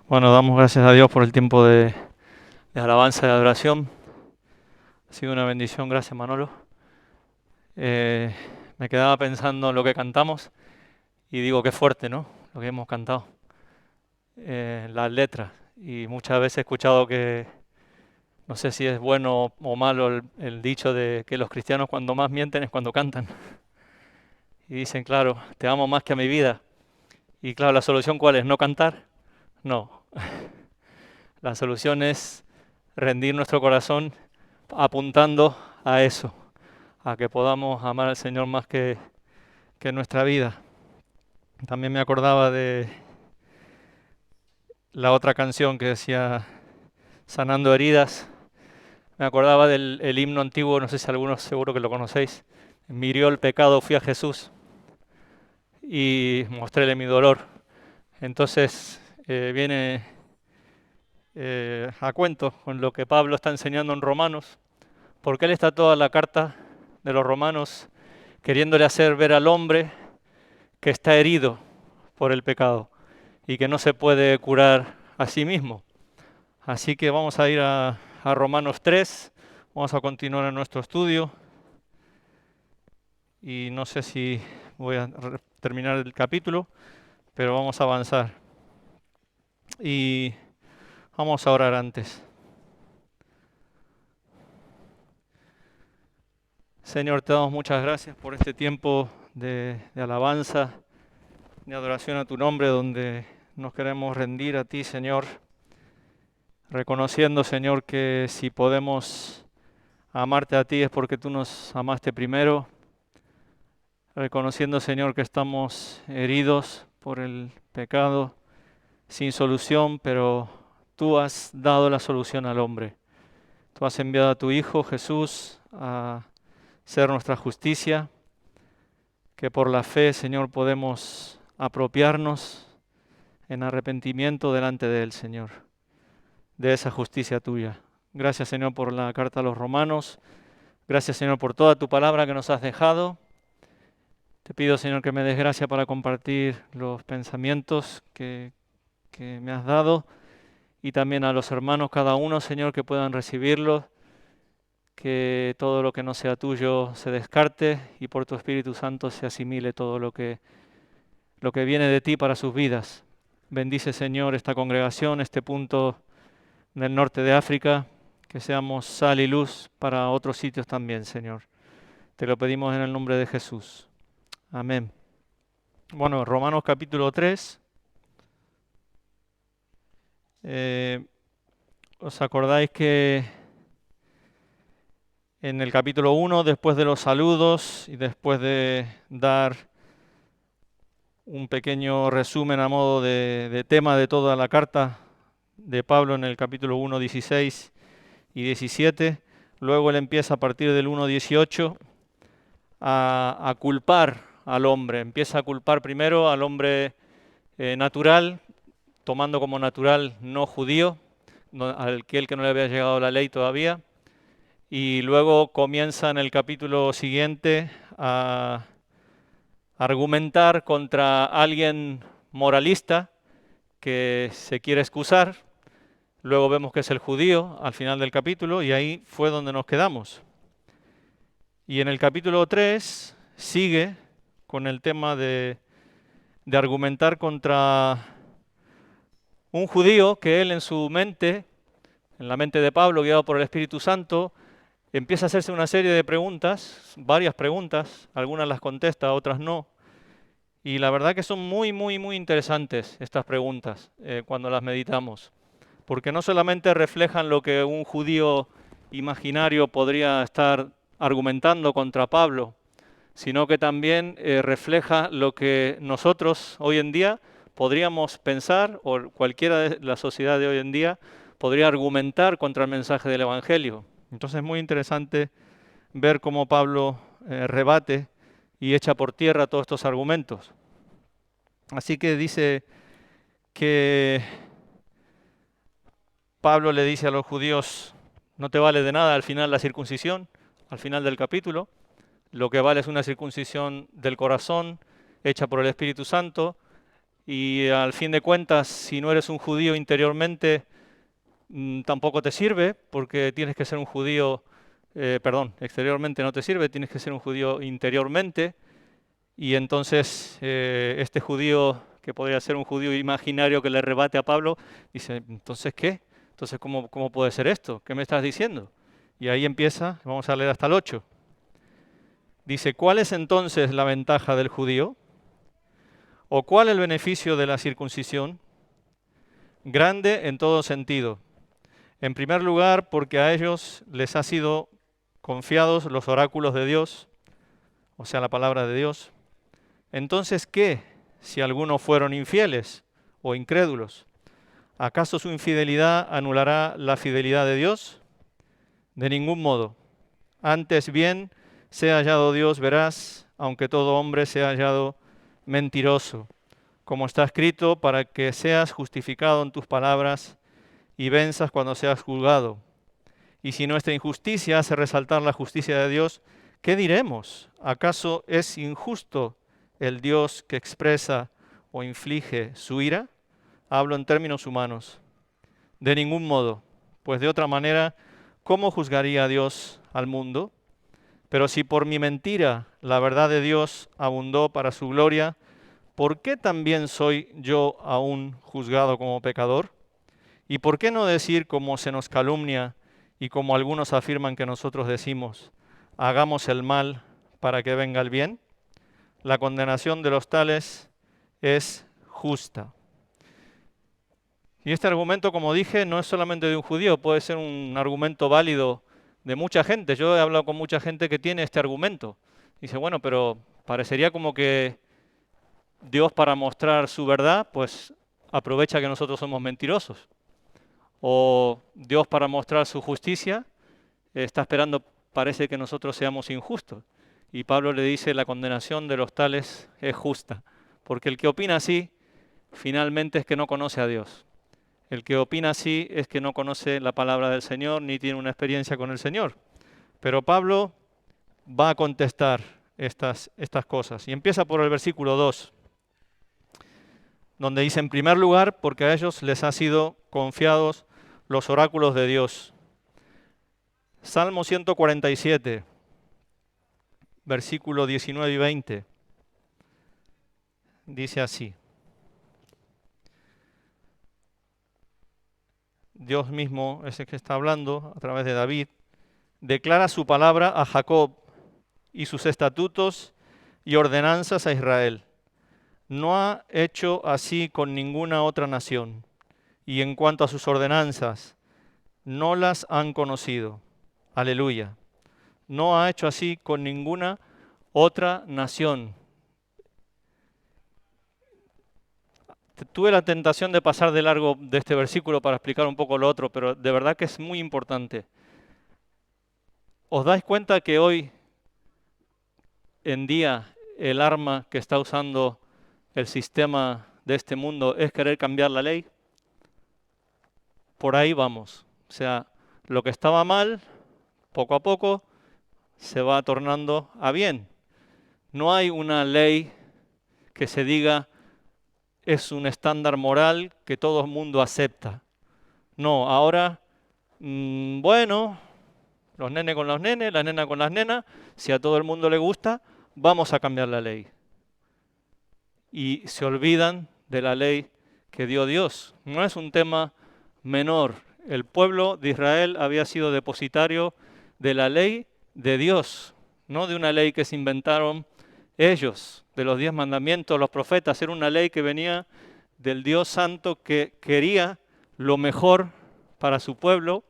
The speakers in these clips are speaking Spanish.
Bueno, damos gracias a Dios por el tiempo de alabanza y adoración. Ha sido una bendición, gracias Manolo. Eh, Me quedaba pensando en lo que cantamos y digo qué fuerte, ¿no? Lo que hemos cantado. Las letras. Y muchas veces he escuchado que, no sé si es bueno o malo el dicho de que los cristianos cuando más mienten es cuando cantan. Y dicen, claro, te amo más que a mi vida. Y claro, ¿la solución cuál es? ¿No cantar? No. La solución es rendir nuestro corazón apuntando a eso, a que podamos amar al Señor más que nuestra vida. También me acordaba de la otra canción que decía Sanando heridas. Me acordaba del el himno antiguo, no sé si algunos seguro que lo conocéis. Mirió el pecado, fui a Jesús y mostréle mi dolor. Entonces viene a cuento con lo que Pablo está enseñando en Romanos, porque él está toda la carta de los Romanos queriéndole hacer ver al hombre que está herido por el pecado y que no se puede curar a sí mismo. Así que vamos a ir a Romanos 3, vamos a continuar en nuestro estudio y no sé si voy a terminar el capítulo, pero vamos a avanzar. Y vamos a orar antes. Señor, te damos muchas gracias por este tiempo de alabanza, de adoración a tu nombre, donde nos queremos rendir a ti, Señor, reconociendo, Señor, que si podemos amarte a ti es porque tú nos amaste primero, reconociendo, Señor, que estamos heridos por el pecado, sin solución, pero tú has dado la solución al hombre. Tú has enviado a tu Hijo Jesús a ser nuestra justicia, que por la fe, Señor, podemos apropiarnos en arrepentimiento delante de Él, Señor, de esa justicia tuya. Gracias, Señor, por la carta a los romanos. Gracias, Señor, por toda tu palabra que nos has dejado. Te pido, Señor, que me des gracia para compartir los pensamientos que me has dado y también a los hermanos, cada uno, Señor, que puedan recibirlos, que todo lo que no sea tuyo se descarte y por tu Espíritu Santo se asimile todo lo que viene de ti para sus vidas. Bendice, Señor, esta congregación, este punto del norte de África, que seamos sal y luz para otros sitios también, Señor. Te lo pedimos en el nombre de Jesús. Amén. Bueno, Romanos capítulo 3. ¿Os acordáis que en el capítulo 1, después de los saludos y después de dar un pequeño resumen a modo de tema de toda la carta de Pablo en el capítulo 1, 16 y 17, luego él empieza a partir del 1, 18 a culpar al hombre, empieza a culpar primero al hombre natural, tomando como natural no judío, al que no le había llegado la ley todavía, y luego comienza en el capítulo siguiente a argumentar contra alguien moralista que se quiere excusar. Luego vemos que es el judío al final del capítulo y ahí fue donde nos quedamos. Y en el capítulo 3 sigue con el tema de argumentar contra un judío que él en su mente, en la mente de Pablo, guiado por el Espíritu Santo, empieza a hacerse una serie de preguntas, varias preguntas, algunas las contesta, otras no. Y la verdad que son muy, muy, muy interesantes estas preguntas cuando las meditamos, porque no solamente reflejan lo que un judío imaginario podría estar argumentando contra Pablo, sino que también refleja lo que nosotros hoy en día podríamos pensar, o cualquiera de la sociedad de hoy en día podría argumentar contra el mensaje del Evangelio. Entonces es muy interesante ver cómo Pablo rebate y echa por tierra todos estos argumentos. Así que dice que Pablo le dice a los judíos, no te vale de nada al final la circuncisión, al final del capítulo, lo que vale es una circuncisión del corazón hecha por el Espíritu Santo, y al fin de cuentas, si no eres un judío interiormente, tampoco te sirve, porque tienes que ser un judío, exteriormente no te sirve, tienes que ser un judío interiormente. Y entonces este judío, que podría ser un judío imaginario que le rebate a Pablo, dice, ¿entonces qué? Entonces, ¿cómo puede ser esto? ¿Qué me estás diciendo? Y ahí empieza, vamos a leer hasta el 8. Dice, ¿cuál es entonces la ventaja del judío? ¿O cuál el beneficio de la circuncisión? Grande en todo sentido. En primer lugar, porque a ellos les ha sido confiados los oráculos de Dios, o sea, la palabra de Dios. Entonces, ¿qué si algunos fueron infieles o incrédulos? ¿Acaso su infidelidad anulará la fidelidad de Dios? De ningún modo. Antes bien, sea hallado Dios veraz, aunque todo hombre sea hallado mentiroso. Como está escrito, para que seas justificado en tus palabras y venzas cuando seas juzgado. Y si nuestra injusticia hace resaltar la justicia de Dios, ¿qué diremos? ¿Acaso es injusto el Dios que expresa o inflige su ira? Hablo en términos humanos. De ningún modo, pues de otra manera, ¿cómo juzgaría Dios al mundo? Pero si por mi mentira la verdad de Dios abundó para su gloria, ¿por qué también soy yo aún juzgado como pecador? ¿Y por qué no decir como se nos calumnia y como algunos afirman que nosotros decimos, hagamos el mal para que venga el bien? La condenación de los tales es justa. Y este argumento, como dije, no es solamente de un judío, puede ser un argumento válido de mucha gente. Yo he hablado con mucha gente que tiene este argumento. Dice, bueno, pero parecería como que Dios, para mostrar su verdad, pues aprovecha que nosotros somos mentirosos. O Dios, para mostrar su justicia, está esperando, parece, que nosotros seamos injustos. Y Pablo le dice, la condenación de los tales es justa. Porque el que opina así, finalmente es que no conoce a Dios. El que opina así es que no conoce la palabra del Señor ni tiene una experiencia con el Señor. Pero Pablo va a contestar estas cosas. Y empieza por el versículo 2, donde dice, en primer lugar, porque a ellos les ha sido confiados los oráculos de Dios. Salmo 147, versículo 19 y 20, dice así. Dios mismo es el que está hablando a través de David. Declara su palabra a Jacob y sus estatutos y ordenanzas a Israel. No ha hecho así con ninguna otra nación. Y en cuanto a sus ordenanzas, no las han conocido. Aleluya. No ha hecho así con ninguna otra nación. Tuve la tentación de pasar de largo de este versículo para explicar un poco lo otro, pero de verdad que es muy importante. ¿Os dais cuenta que hoy en día el arma que está usando el sistema de este mundo es querer cambiar la ley? Por ahí vamos. O sea, lo que estaba mal, poco a poco, se va tornando a bien. No hay una ley que se diga es un estándar moral que todo el mundo acepta. No, ahora, bueno, los nenes con los nenes, la nena con las nenas, si a todo el mundo le gusta, vamos a cambiar la ley. Y se olvidan de la ley que dio Dios. No es un tema menor. El pueblo de Israel había sido depositario de la ley de Dios, no de una ley que se inventaron ellos, de los 10 mandamientos, los profetas. Era una ley que venía del Dios Santo, que quería lo mejor para su pueblo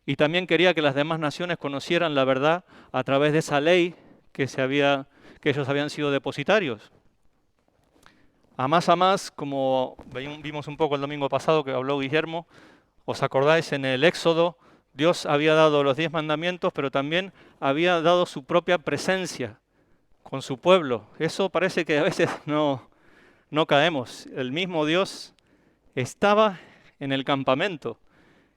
y también quería que las demás naciones conocieran la verdad a través de esa ley que ellos habían sido depositarios. A más, como vimos un poco el domingo pasado que habló Guillermo, ¿os acordáis? En el Éxodo, Dios había dado los 10 mandamientos, pero también había dado su propia presencia con su pueblo. Eso parece que a veces no caemos. El mismo Dios estaba en el campamento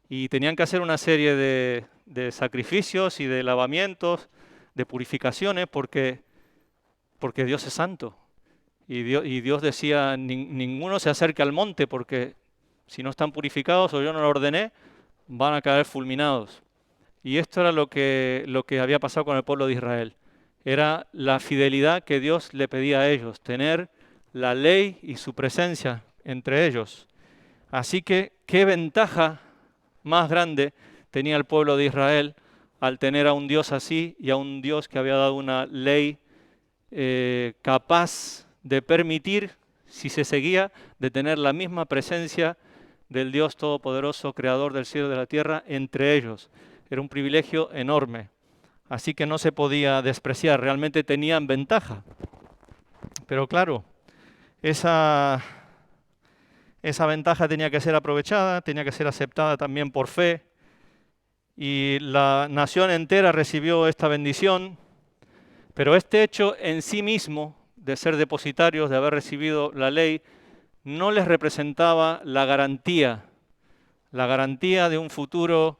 y tenían que hacer una serie de sacrificios y de lavamientos, de purificaciones, porque Dios es santo. Y Dios decía, ninguno se acerque al monte porque si no están purificados o yo no lo ordené, van a caer fulminados. Y esto era lo que había pasado con el pueblo de Israel. Era la fidelidad que Dios le pedía a ellos, tener la ley y su presencia entre ellos. Así que, ¿qué ventaja más grande tenía el pueblo de Israel al tener a un Dios así y a un Dios que había dado una ley capaz de permitir, si se seguía, de tener la misma presencia del Dios Todopoderoso, Creador del cielo y de la tierra, entre ellos? Era un privilegio enorme. Así que no se podía despreciar, realmente tenían ventaja. Pero claro, esa ventaja tenía que ser aprovechada, tenía que ser aceptada también por fe. Y la nación entera recibió esta bendición. Pero este hecho en sí mismo, de ser depositarios, de haber recibido la ley, no les representaba la garantía de un futuro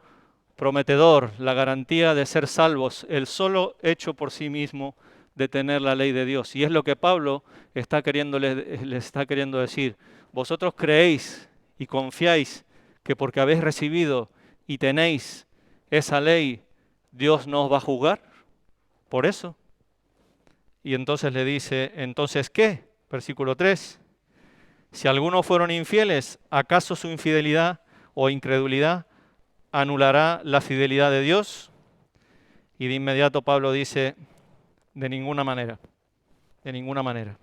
prometedor, la garantía de ser salvos, el solo hecho por sí mismo de tener la ley de Dios. Y es lo que Pablo les está queriendo decir. Vosotros creéis y confiáis que porque habéis recibido y tenéis esa ley, Dios no os va a juzgar por eso. Y entonces le dice, ¿entonces qué? Versículo 3. Si algunos fueron infieles, ¿acaso su infidelidad o incredulidad anulará la fidelidad de Dios? Y de inmediato Pablo dice, de ninguna manera, de ninguna manera.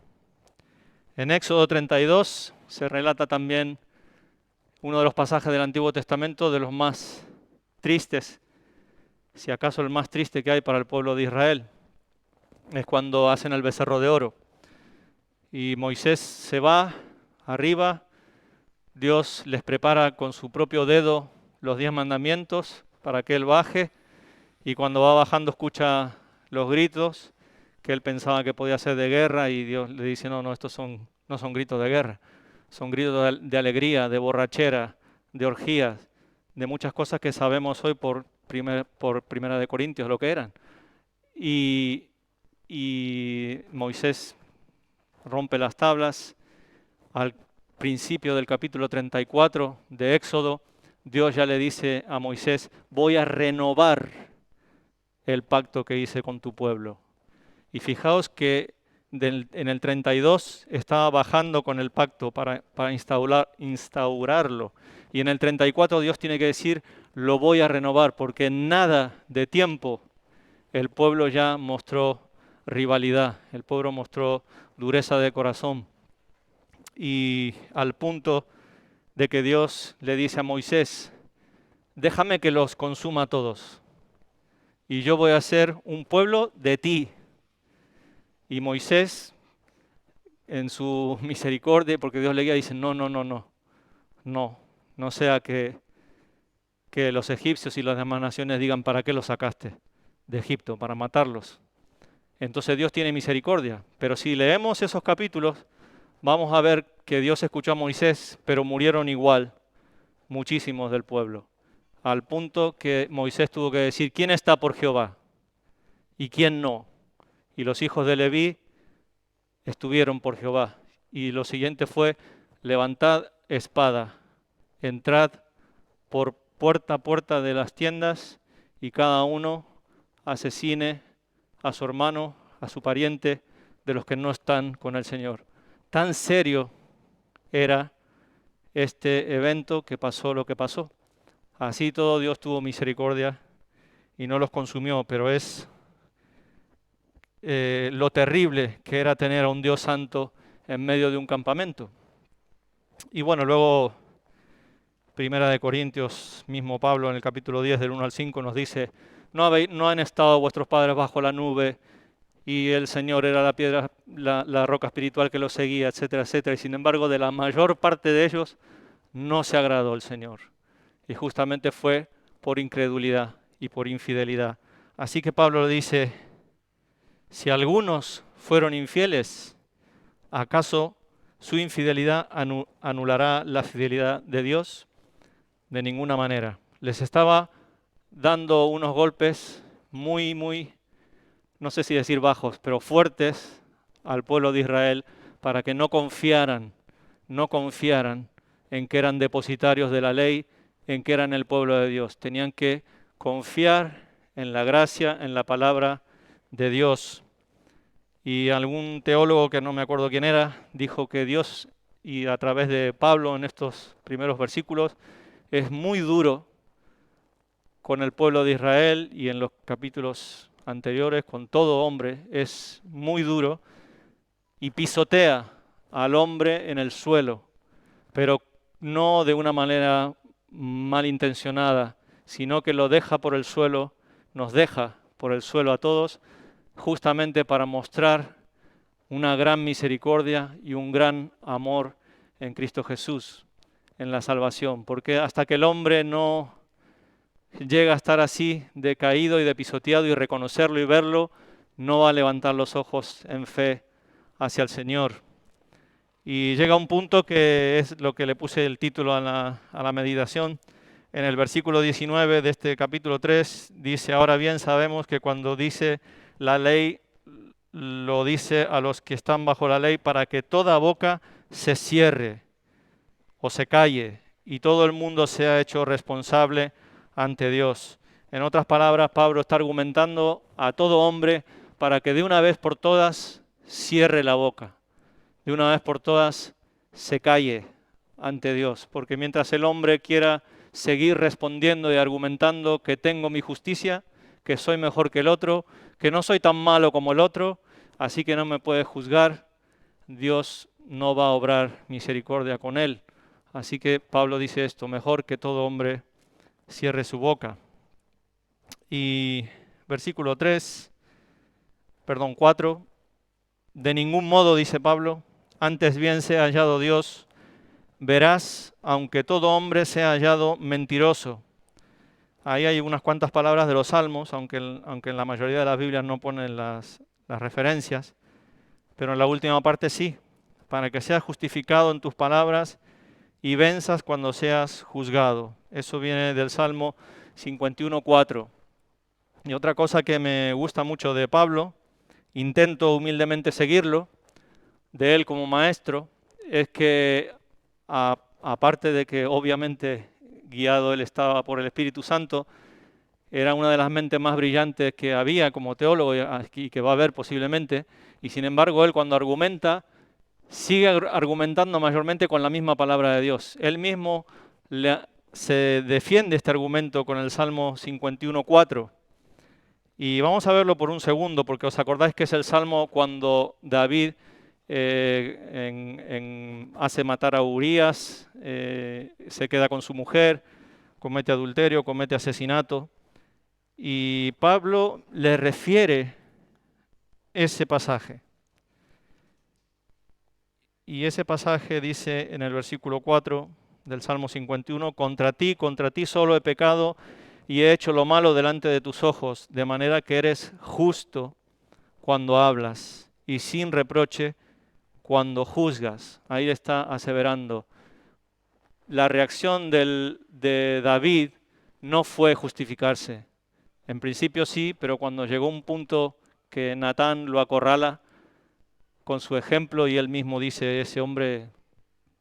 En Éxodo 32 se relata también uno de los pasajes del Antiguo Testamento de los más tristes, si acaso el más triste que hay para el pueblo de Israel. Es cuando hacen el becerro de oro. Y Moisés se va arriba, Dios les prepara con su propio dedo los 10 mandamientos para que él baje, y cuando va bajando escucha los gritos que él pensaba que podía ser de guerra, y Dios le dice, no, estos no son gritos de guerra, son gritos de alegría, de borrachera, de orgías, de muchas cosas que sabemos hoy por Primera de Corintios lo que eran. Y Moisés rompe las tablas. Al principio del capítulo 34 de Éxodo, Dios ya le dice a Moisés, voy a renovar el pacto que hice con tu pueblo. Y fijaos que en el 32 estaba bajando con el pacto para instaurarlo. Y en el 34 Dios tiene que decir, lo voy a renovar, porque en nada de tiempo el pueblo ya mostró rivalidad, el pueblo mostró dureza de corazón. Y al punto de que Dios le dice a Moisés, déjame que los consuma a todos, y yo voy a ser un pueblo de ti. Y Moisés, en su misericordia, porque Dios le guía, dice, no sea que los egipcios y las demás naciones digan, ¿para qué los sacaste de Egipto? Para matarlos. Entonces Dios tiene misericordia. Pero si leemos esos capítulos, vamos a ver que Dios escuchó a Moisés, pero murieron igual muchísimos del pueblo. Al punto que Moisés tuvo que decir, ¿quién está por Jehová? ¿Y quién no? Y los hijos de Leví estuvieron por Jehová. Y lo siguiente fue, levantad espada, entrad por puerta a puerta de las tiendas, y cada uno asesine a su hermano, a su pariente, de los que no están con el Señor. Tan serio era este evento que pasó lo que pasó. Así todo, Dios tuvo misericordia y no los consumió, pero es lo terrible que era tener a un Dios santo en medio de un campamento. Y bueno, luego Primera de Corintios, mismo Pablo en el capítulo 10 del 1 al 5 nos dice, no han estado vuestros padres bajo la nube y el Señor era la piedra, la roca espiritual que los seguía, etcétera, etcétera. Y sin embargo, de la mayor parte de ellos no se agradó el Señor. Y justamente fue por incredulidad y por infidelidad. Así que Pablo le dice, si algunos fueron infieles, ¿acaso su infidelidad anulará la fidelidad de Dios? De ninguna manera. Les estaba dando unos golpes muy, no sé si decir bajos, pero fuertes al pueblo de Israel para que no confiaran en que eran depositarios de la ley, en que eran el pueblo de Dios. Tenían que confiar en la gracia, en la palabra de Dios. Y algún teólogo, que no me acuerdo quién era, dijo que Dios, y a través de Pablo en estos primeros versículos, es muy duro con el pueblo de Israel, y en los capítulos anteriores con todo hombre, es muy duro y pisotea al hombre en el suelo, pero no de una manera malintencionada, sino que lo deja por el suelo, nos deja por el suelo a todos, justamente para mostrar una gran misericordia y un gran amor en Cristo Jesús, en la salvación. Porque hasta que el hombre no llega a estar así, decaído y depisoteado, y reconocerlo y verlo, no va a levantar los ojos en fe hacia el Señor. Y llega un punto que es lo que le puse el título a la meditación. En el versículo 19 de este capítulo 3 dice: ahora bien sabemos que cuando dice la ley, lo dice a los que están bajo la ley, para que toda boca se cierre o se calle y todo el mundo sea hecho responsable ante Dios. En otras palabras, Pablo está argumentando a todo hombre para que de una vez por todas cierre la boca, de una vez por todas se calle ante Dios, porque mientras el hombre quiera seguir respondiendo y argumentando que tengo mi justicia, que soy mejor que el otro, que no soy tan malo como el otro, así que no me puede juzgar, Dios no va a obrar misericordia con él. Así que Pablo dice esto: mejor que todo hombre cierre su boca. Y versículo 4, de ningún modo, dice Pablo, antes bien sea hallado Dios, verás, aunque todo hombre sea hallado mentiroso. Ahí hay unas cuantas palabras de los Salmos, aunque en la mayoría de las Biblias no ponen las referencias, pero en la última parte sí, para que seas justificado en tus palabras y venzas cuando seas juzgado. Eso viene del Salmo 51:4. Y otra cosa que me gusta mucho de Pablo, intento humildemente seguirlo, de él como maestro, es que aparte de que obviamente guiado él estaba por el Espíritu Santo, era una de las mentes más brillantes que había como teólogo y que va a haber posiblemente, y sin embargo él, cuando argumenta, sigue argumentando mayormente con la misma palabra de Dios. Él mismo se defiende este argumento con el Salmo 51:4. Y vamos a verlo por un segundo, porque os acordáis que es el Salmo cuando David hace matar a Urías, se queda con su mujer, comete adulterio, comete asesinato. Y Pablo le refiere ese pasaje. Y ese pasaje dice en el versículo 4 del Salmo 51: contra ti solo he pecado y he hecho lo malo delante de tus ojos, de manera que eres justo cuando hablas y sin reproche cuando juzgas. Ahí está aseverando. La reacción de David no fue justificarse. En principio sí, pero cuando llegó un punto que Natán lo acorrala con su ejemplo y él mismo dice: ese hombre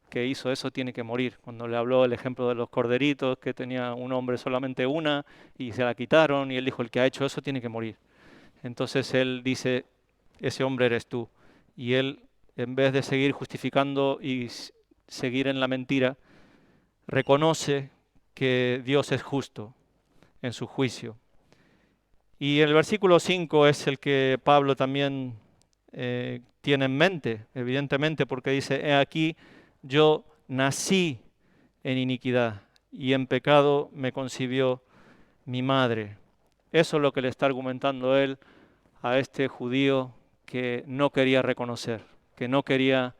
que hizo eso tiene que morir. Cuando le habló el ejemplo de los corderitos, que tenía un hombre solamente una y se la quitaron, y él dijo: el que ha hecho eso tiene que morir. Entonces él dice: ese hombre eres tú. Y él, en vez de seguir justificando y seguir en la mentira, reconoce que Dios es justo en su juicio. Y el versículo 5 es el que Pablo también tiene en mente, evidentemente, porque dice: he aquí, yo nací en iniquidad y en pecado me concibió mi madre. Eso es lo que le está argumentando él a este judío que no quería reconocer, que no quería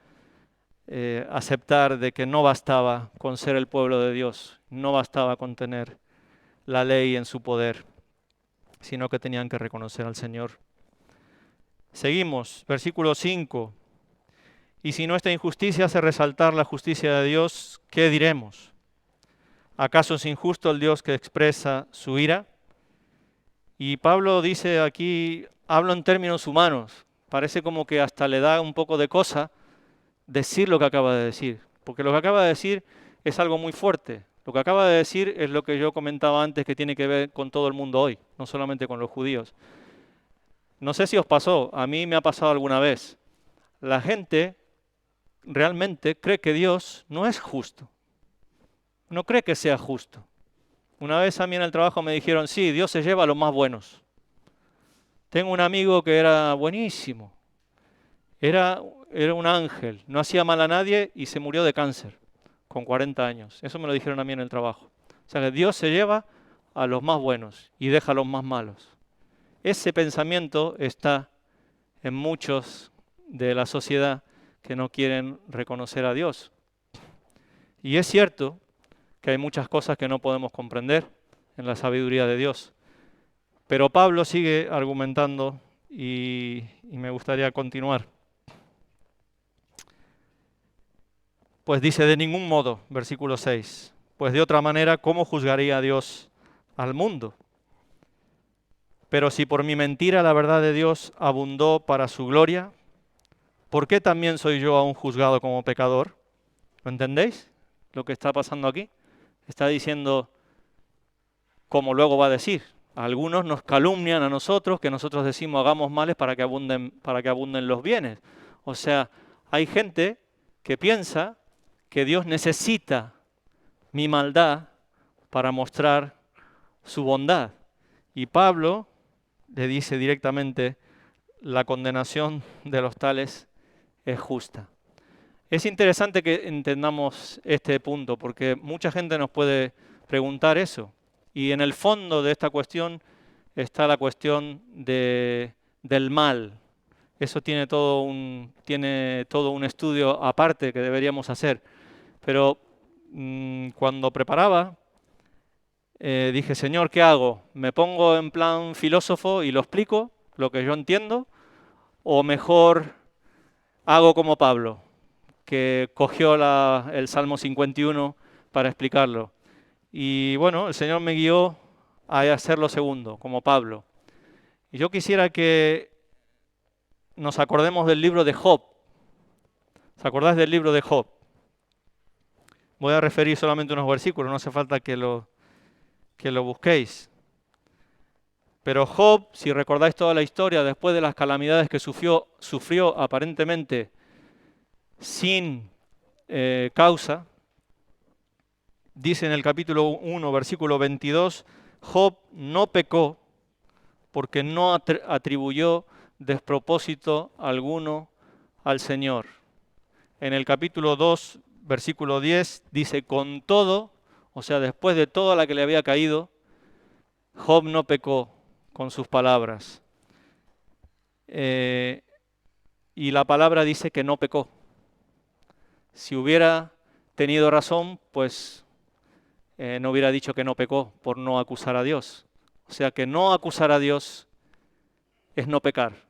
aceptar de que no bastaba con ser el pueblo de Dios, no bastaba con tener la ley en su poder, sino que tenían que reconocer al Señor. Seguimos, versículo 5. Y si nuestra injusticia hace resaltar la justicia de Dios, ¿qué diremos? ¿Acaso es injusto el Dios que expresa su ira? Y Pablo dice aquí, hablo en términos humanos, parece como que hasta le da un poco de cosa decir lo que acaba de decir, porque lo que acaba de decir es algo muy fuerte. Lo que acaba de decir es lo que yo comentaba antes, que tiene que ver con todo el mundo hoy, no solamente con los judíos. No sé si os pasó, a mí me ha pasado alguna vez. La gente realmente cree que Dios no es justo, no cree que sea justo. Una vez a mí en el trabajo me dijeron, sí, Dios se lleva a los más buenos. Tengo un amigo que era buenísimo, era, era un ángel, no hacía mal a nadie y se murió de cáncer con 40 años. Eso me lo dijeron a mí en el trabajo. O sea que Dios se lleva a los más buenos y deja a los más malos. Ese pensamiento está en muchos de la sociedad que no quieren reconocer a Dios. Y es cierto que hay muchas cosas que no podemos comprender en la sabiduría de Dios. Pero Pablo sigue argumentando y me gustaría continuar. Pues dice, de ningún modo, versículo 6, pues de otra manera, ¿cómo juzgaría a Dios al mundo? Pero si por mi mentira la verdad de Dios abundó para su gloria, ¿por qué también soy yo aún juzgado como pecador? ¿Lo entendéis? Lo que está pasando aquí. Está diciendo, como luego va a decir, algunos nos calumnian a nosotros, que nosotros decimos hagamos males para que abunden los bienes. O sea, hay gente que piensa que Dios necesita mi maldad para mostrar su bondad. Y Pablo le dice directamente, la condenación de los tales es justa. Es interesante que entendamos este punto, porque mucha gente nos puede preguntar eso. Y en el fondo de esta cuestión está la cuestión del mal. Eso tiene todo un estudio aparte que deberíamos hacer. Pero cuando preparaba, dije, Señor, ¿qué hago? ¿Me pongo en plan filósofo y lo explico, lo que yo entiendo? ¿O mejor hago como Pablo, que cogió el Salmo 51 para explicarlo? Y bueno, el Señor me guió a hacer lo segundo, como Pablo. Y yo quisiera que nos acordemos del libro de Job. ¿Os acordáis del libro de Job? Voy a referir solamente unos versículos, no hace falta que lo busquéis. Pero Job, si recordáis toda la historia, después de las calamidades que sufrió aparentemente sin causa, dice en el capítulo 1, versículo 22, Job no pecó porque no atribuyó despropósito alguno al Señor. En el capítulo 2, versículo 10, dice, con todo, o sea, después de toda la que le había caído, Job no pecó con sus palabras. Y la palabra dice que no pecó. Si hubiera tenido razón, pues no hubiera dicho que no pecó por no acusar a Dios. O sea que no acusar a Dios es no pecar.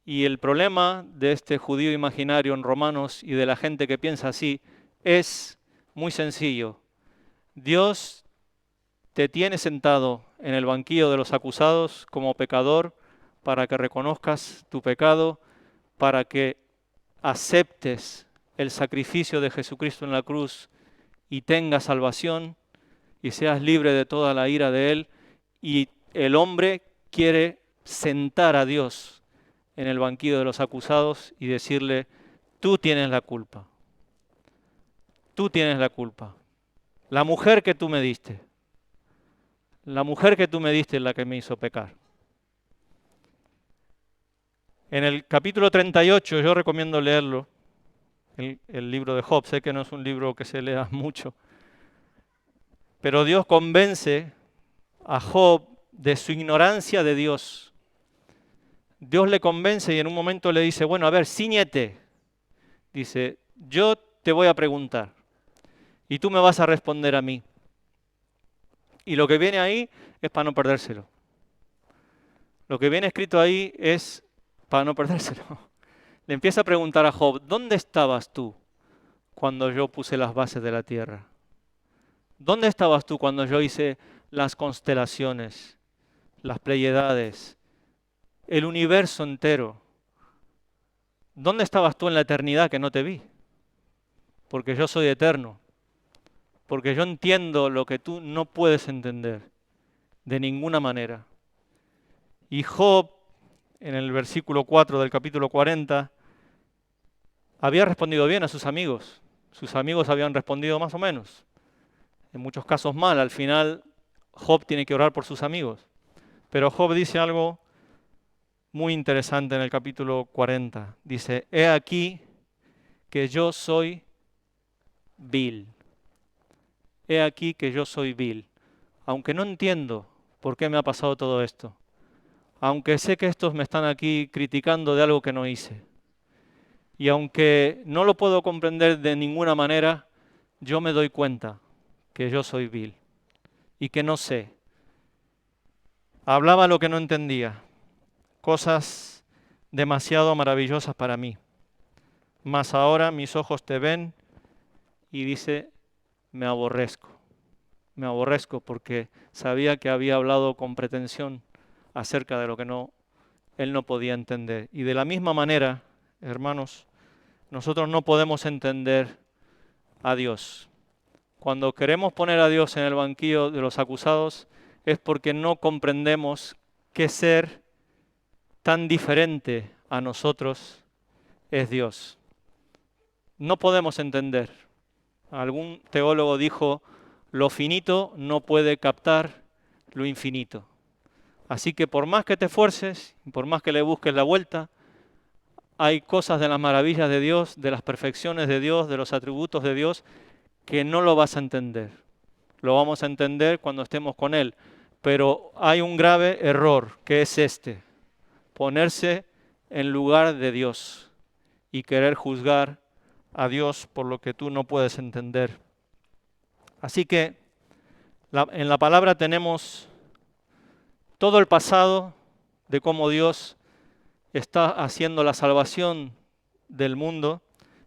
Y el problema de este judío imaginario en Romanos y de la gente que piensa así es muy sencillo. Dios te tiene sentado en el banquillo de los acusados como pecador para que reconozcas tu pecado, para que aceptes el sacrificio de Jesucristo en la cruz y tengas salvación y seas libre de toda la ira de Él. Y el hombre quiere sentar a Dios en el banquillo de los acusados y decirle, tú tienes la culpa, tú tienes la culpa. La mujer que tú me diste, la mujer que tú me diste es la que me hizo pecar. En el capítulo 38, yo recomiendo leerlo, el libro de Job. Sé que no es un libro que se lea mucho, pero Dios convence a Job de su ignorancia de Dios. Dios le convence y en un momento le dice, bueno, a ver, ciñete. Dice, yo te voy a preguntar y tú me vas a responder a mí. Y lo que viene ahí es para no perdérselo. Lo que viene escrito ahí es para no perdérselo. Le empieza a preguntar a Job, ¿dónde estabas tú cuando yo puse las bases de la tierra? ¿Dónde estabas tú cuando yo hice las constelaciones, las Pleiades, el universo entero? ¿dónde estabas tú en la eternidad que no te vi? Porque yo soy eterno, porque yo entiendo lo que tú no puedes entender de ninguna manera. Y Job, en el versículo 4 del capítulo 40, había respondido bien a sus amigos. Sus amigos habían respondido más o menos, en muchos casos mal. Al final, Job tiene que orar por sus amigos. Pero Job dice algo muy interesante en el capítulo 40. Dice, he aquí que yo soy vil. He aquí que yo soy vil. Aunque no entiendo por qué me ha pasado todo esto. Aunque sé que estos me están aquí criticando de algo que no hice. Y aunque no lo puedo comprender de ninguna manera, yo me doy cuenta que yo soy vil y que no sé. Hablaba lo que no entendía, cosas demasiado maravillosas para mí. Mas ahora mis ojos te ven y dice, me aborrezco. Me aborrezco porque sabía que había hablado con pretensión acerca de lo que él no podía entender. Y de la misma manera, hermanos, nosotros no podemos entender a Dios. Cuando queremos poner a Dios en el banquillo de los acusados es porque no comprendemos qué ser tan diferente a nosotros es Dios. No podemos entender. Algún teólogo dijo, lo finito no puede captar lo infinito. Así que por más que te esfuerces, por más que le busques la vuelta, hay cosas de las maravillas de Dios, de las perfecciones de Dios, de los atributos de Dios, que no lo vas a entender. Lo vamos a entender cuando estemos con Él. Pero hay un grave error, que es este: ponerse en lugar de Dios y querer juzgar a Dios por lo que tú no puedes entender. Así que en la palabra tenemos todo el pasado de cómo Dios está haciendo la salvación del mundo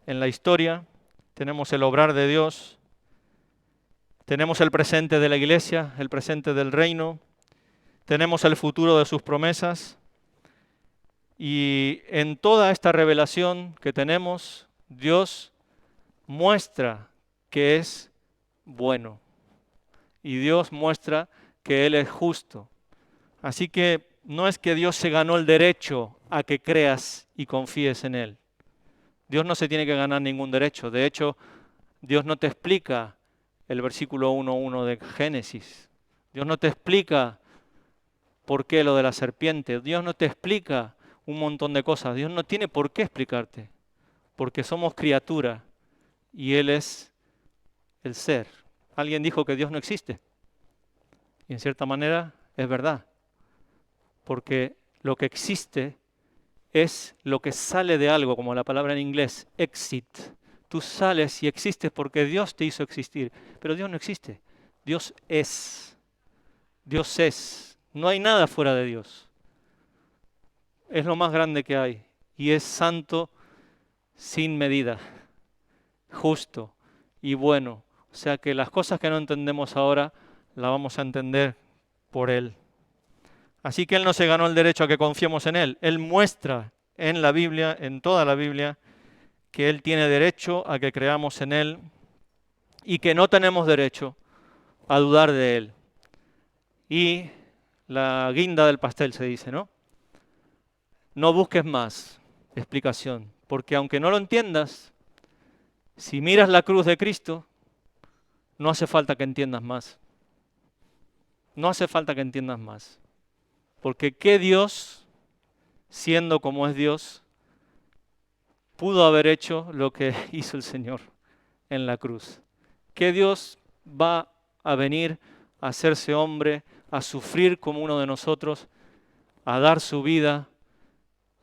en la historia. Tenemos el obrar de Dios. Tenemos el presente de la iglesia, el presente del reino. Tenemos el futuro de sus promesas. Y en toda esta revelación que tenemos, Dios muestra que es bueno. Y Dios muestra que Él es justo. Así que no es que Dios se ganó el derecho a que creas y confíes en Él. Dios no se tiene que ganar ningún derecho. De hecho, Dios no te explica el versículo 1.1 de Génesis. Dios no te explica por qué lo de la serpiente. Dios no te explica un montón de cosas. Dios no tiene por qué explicarte, porque somos criatura y Él es el ser. Alguien dijo que Dios no existe. Y en cierta manera es verdad, porque lo que existe es lo que sale de algo, como la palabra en inglés, exit. Tú sales y existes porque Dios te hizo existir, pero Dios no existe. Dios es. Dios es. No hay nada fuera de Dios. Es lo más grande que hay y es santo sin medida, justo y bueno. O sea que las cosas que no entendemos ahora las vamos a entender por Él. Así que Él no se ganó el derecho a que confiemos en Él. Él muestra en la Biblia, en toda la Biblia, que Él tiene derecho a que creamos en Él y que no tenemos derecho a dudar de Él. Y la guinda del pastel se dice, ¿no? No busques más explicación, porque aunque no lo entiendas, si miras la cruz de Cristo, no hace falta que entiendas más. No hace falta que entiendas más. Porque ¿qué Dios, siendo como es Dios, pudo haber hecho lo que hizo el Señor en la cruz? ¿Qué Dios va a venir a hacerse hombre, a sufrir como uno de nosotros, a dar su vida,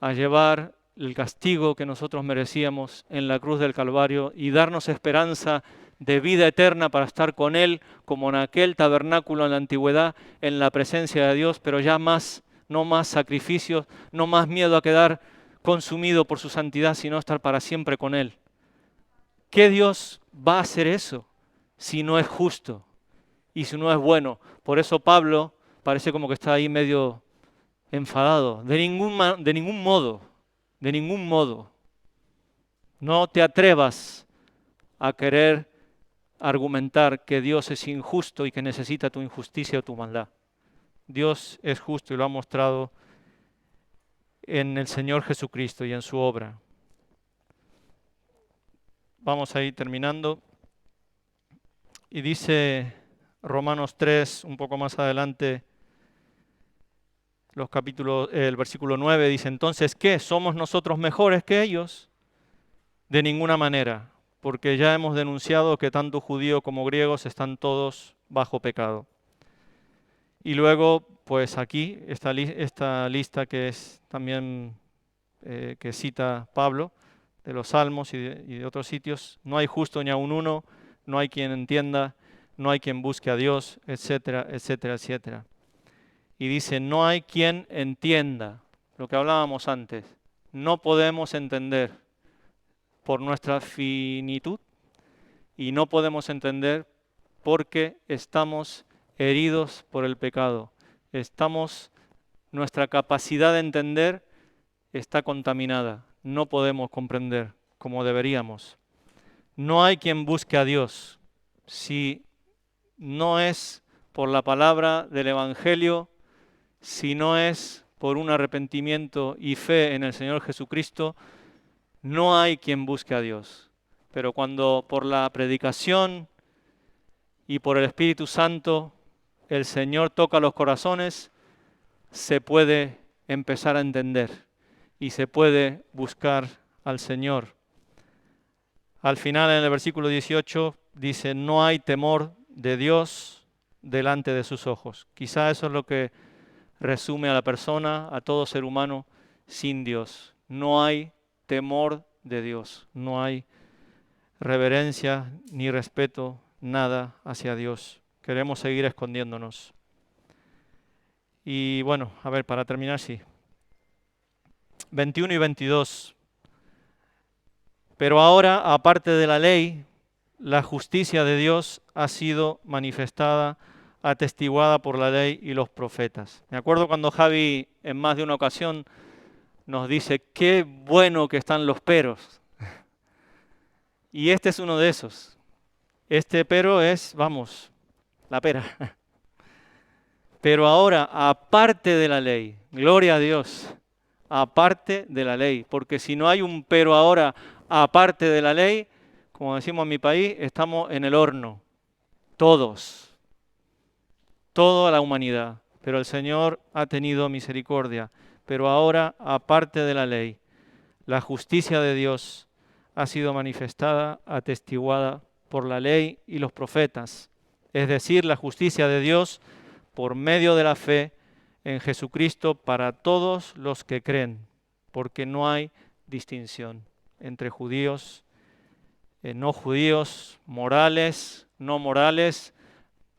a llevar el castigo que nosotros merecíamos en la cruz del Calvario y darnos esperanza de vida eterna para estar con Él, como en aquel tabernáculo en la antigüedad, en la presencia de Dios, pero ya más, no más sacrificios, no más miedo a quedar consumido por su santidad, sino estar para siempre con Él? ¿Qué Dios va a hacer eso si no es justo y si no es bueno? Por eso Pablo parece como que está ahí medio enfadado. De ningún modo, de ningún modo. No te atrevas a querer argumentar que Dios es injusto y que necesita tu injusticia o tu maldad. Dios es justo y lo ha mostrado en el Señor Jesucristo y en su obra. Vamos a ir terminando. Y dice Romanos 3, un poco más adelante, el versículo 9, dice, entonces, ¿qué? ¿Somos nosotros mejores que ellos? De ninguna manera, porque ya hemos denunciado que tanto judíos como griegos están todos bajo pecado. Y luego, pues aquí, esta lista que es también que cita Pablo, de los Salmos y de otros sitios, no hay justo ni aun uno, no hay quien entienda, no hay quien busque a Dios, etcétera, etcétera, etcétera. Y dice, no hay quien entienda, lo que hablábamos antes, no podemos entender por nuestra finitud y no podemos entender porque estamos heridos por el pecado. Nuestra capacidad de entender está contaminada, no podemos comprender como deberíamos. No hay quien busque a Dios. Si no es por la palabra del Evangelio, si no es por un arrepentimiento y fe en el Señor Jesucristo, no hay quien busque a Dios. Pero cuando por la predicación y por el Espíritu Santo el Señor toca los corazones, se puede empezar a entender y se puede buscar al Señor. Al final, en el versículo 18, dice, no hay temor de Dios delante de sus ojos. Quizá eso es lo que resume a la persona, a todo ser humano, sin Dios. No hay temor de Dios, no hay reverencia ni respeto, nada hacia Dios. Queremos seguir escondiéndonos. Y bueno, a ver, para terminar, sí. 21 y 22. Pero ahora, aparte de la ley, la justicia de Dios ha sido manifestada, atestiguada por la ley y los profetas. Me acuerdo cuando Javi en más de una ocasión nos dice, qué bueno que están los peros. Y este es uno de esos. Este pero es, vamos, la pera. Pero ahora, aparte de la ley, gloria a Dios, aparte de la ley, porque si no hay un pero ahora, aparte de la ley, como decimos en mi país, estamos en el horno, todos, toda la humanidad. Pero el Señor ha tenido misericordia. Pero ahora, aparte de la ley, la justicia de Dios ha sido manifestada, atestiguada por la ley y los profetas. Es decir, la justicia de Dios por medio de la fe en Jesucristo para todos los que creen, porque no hay distinción entre judíos, no judíos, morales, no morales,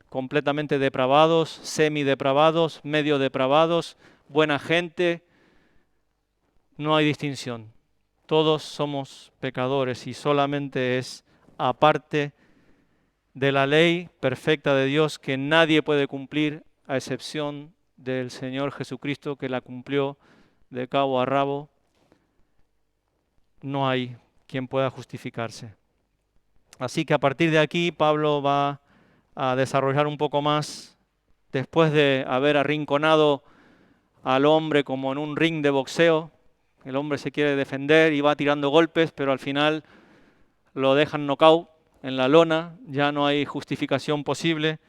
completamente depravados, semidepravados, medio depravados, buena gente, no hay distinción. Todos somos pecadores y solamente es aparte de la ley perfecta de Dios que nadie puede cumplir a excepción del Señor Jesucristo que la cumplió de cabo a rabo. No hay quien pueda justificarse. Así que a partir de aquí Pablo va a desarrollar un poco más, después de haber arrinconado al hombre como en un ring de boxeo. El hombre se quiere defender y va tirando golpes, pero al final lo dejan knockout en la lona, ya no hay justificación posible.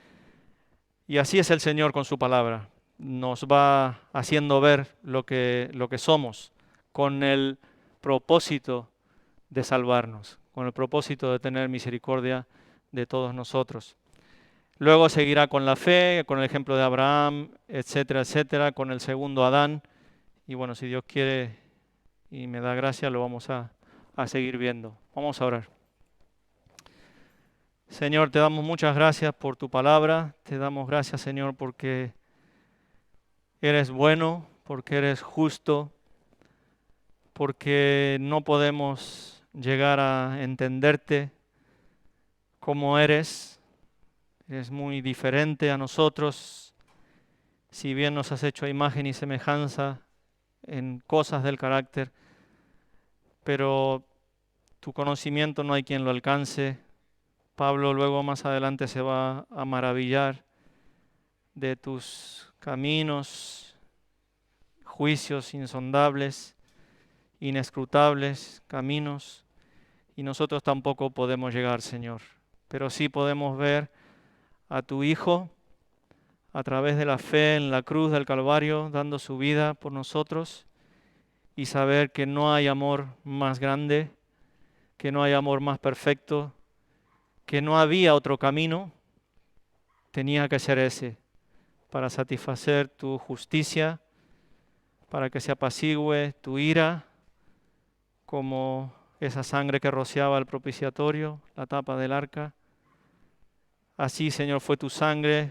Y así es el Señor con su palabra. Nos va haciendo ver lo que somos, con el propósito de salvarnos, con el propósito de tener misericordia de todos nosotros. Luego seguirá con la fe, con el ejemplo de Abraham, etcétera, etcétera, con el segundo Adán. Y bueno, si Dios quiere y me da gracia, lo vamos a seguir viendo. Vamos a orar. Señor, te damos muchas gracias por tu palabra. Te damos gracias, Señor, porque eres bueno, porque eres justo, porque no podemos llegar a entenderte como eres. Eres muy diferente a nosotros. Si bien nos has hecho a imagen y semejanza en cosas del carácter, pero Tu conocimiento no hay quien lo alcance. Pablo luego más adelante se va a maravillar de tus caminos, juicios insondables, inescrutables caminos, y nosotros tampoco podemos llegar, Señor. Pero sí podemos ver a tu Hijo a través de la fe en la cruz del Calvario, dando su vida por nosotros, y saber que no hay amor más grande, que no hay amor más perfecto, que no había otro camino, tenía que ser ese, para satisfacer tu justicia, para que se apacigüe tu ira, como esa sangre que rociaba el propiciatorio, la tapa del arca. Así, Señor, fue tu sangre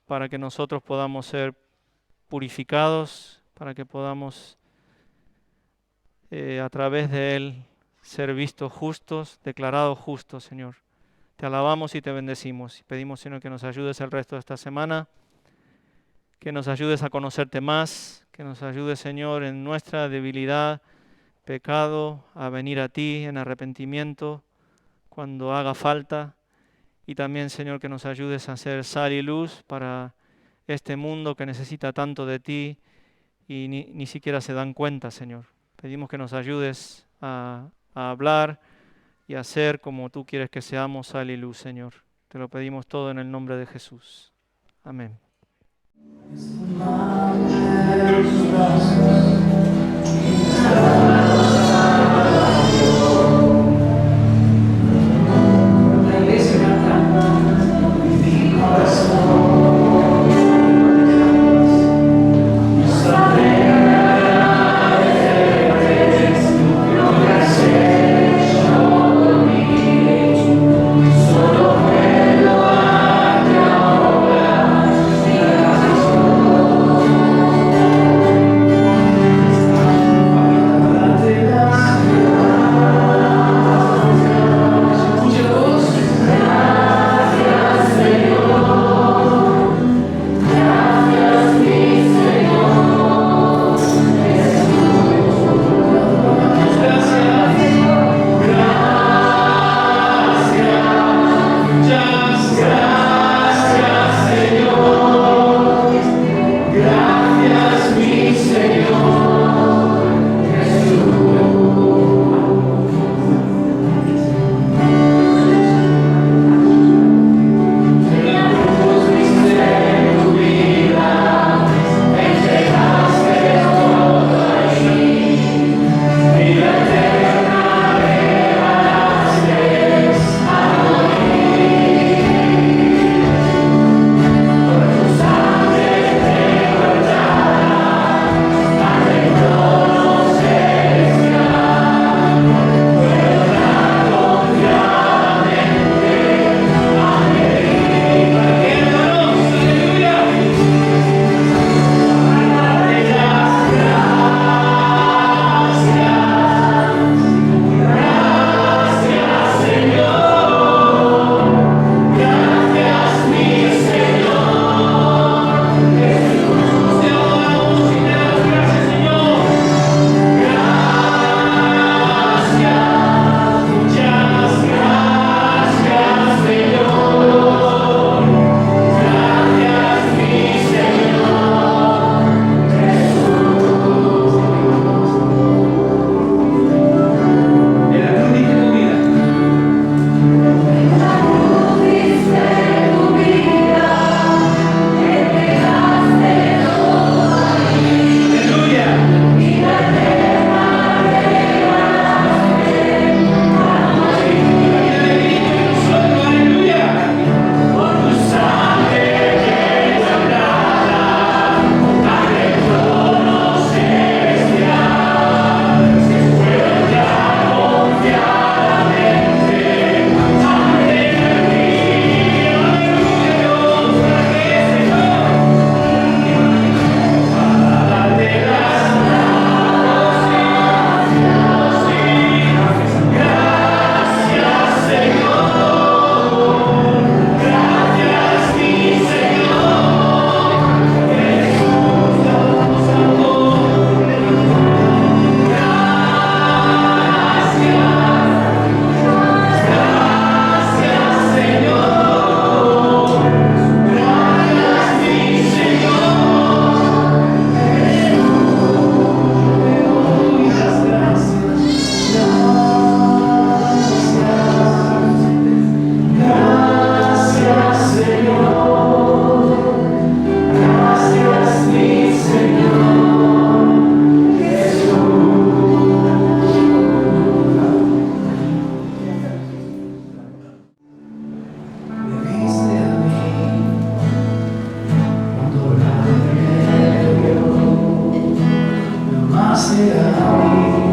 para que nosotros podamos ser purificados, para que podamos a través de Él ser vistos justos, declarados justos, Señor. Te alabamos y te bendecimos. Y pedimos, Señor, que nos ayudes el resto de esta semana, que nos ayudes a conocerte más, que nos ayudes, Señor, en nuestra debilidad, pecado, a venir a ti en arrepentimiento cuando haga falta. Y también, Señor, que nos ayudes a ser sal y luz para este mundo que necesita tanto de ti y ni siquiera se dan cuenta, Señor. Pedimos que nos ayudes a hablar y a ser como tú quieres que seamos, sal y luz, Señor. Te lo pedimos todo en el nombre de Jesús. Amén. nacerá a mí.